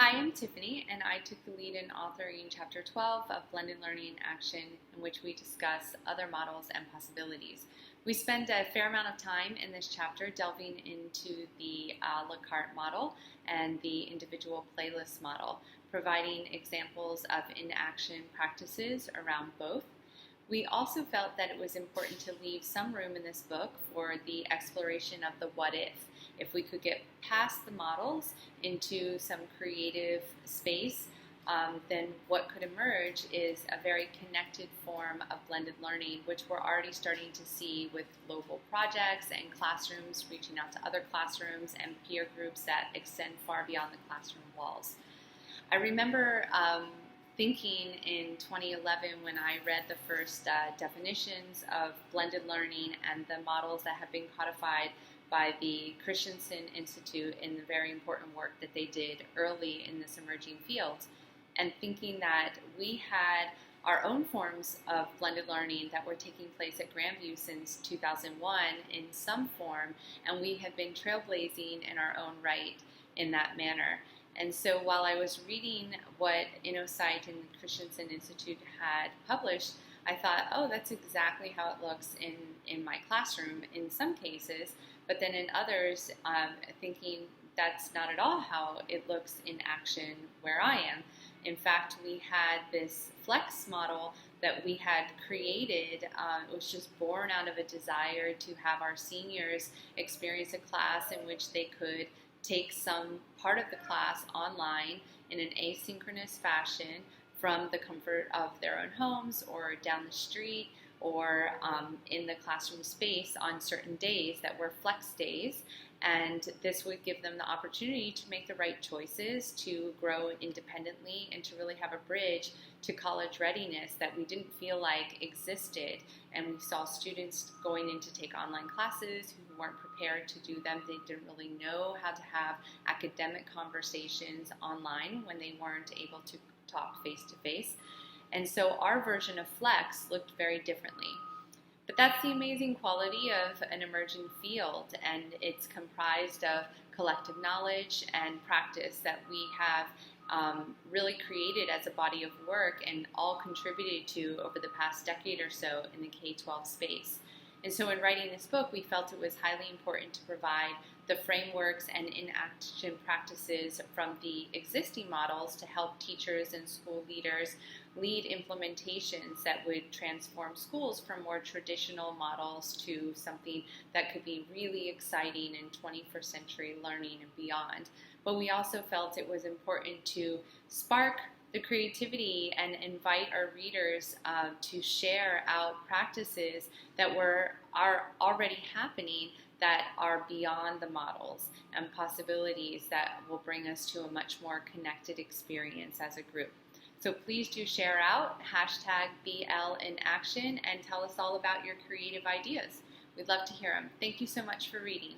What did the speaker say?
Hi, I'm Tiffany, and I took the lead in authoring Chapter 12 of Blended Learning in Action, in which we discuss other models and possibilities. We spend a fair amount of time in this chapter delving into the a la carte model and the individual playlist model, providing examples of in-action practices around both. We also felt that it was important to leave some room in this book for the exploration of the what if we could get past the models into some creative space, then what could emerge is a very connected form of blended learning, which we're already starting to see with global projects and classrooms reaching out to other classrooms and peer groups that extend far beyond the classroom walls. I remember thinking in 2011 when I read the first definitions of blended learning and the models that have been codified by the Christensen Institute in the very important work that they did early in this emerging field, and thinking that we had our own forms of blended learning that were taking place at Grandview since 2001 in some form, and we have been trailblazing in our own right in that manner. And so while I was reading what InnoSight and the Christensen Institute had published, I thought, oh, that's exactly how it looks in my classroom in some cases, but then in others, thinking that's not at all how it looks in action where I am. In fact, we had this flex model that we had created. It was just born out of a desire to have our seniors experience a class in which they could take some part of the class online in an asynchronous fashion from the comfort of their own homes or down the street or in the classroom space on certain days that were flex days. And this would give them the opportunity to make the right choices, to grow independently, and to really have a bridge to college readiness that we didn't feel like existed. And we saw students going in to take online classes who weren't prepared to do them. They didn't really know how to have academic conversations online when they weren't able to talk face-to-face. And so our version of Flex looked very differently. But that's the amazing quality of an emerging field, and it's comprised of collective knowledge and practice that we have really created as a body of work and all contributed to over the past decade or so in the K-12 space. And so in writing this book, we felt it was highly important to provide the frameworks and in-action practices from the existing models to help teachers and school leaders lead implementations that would transform schools from more traditional models to something that could be really exciting in 21st century learning and beyond. But we also felt it was important to spark the creativity and invite our readers to share out practices that are already happening that are beyond the models and possibilities that will bring us to a much more connected experience as a group. So please do share out #BLInAction and tell us all about your creative ideas. We'd love to hear them. Thank you so much for reading.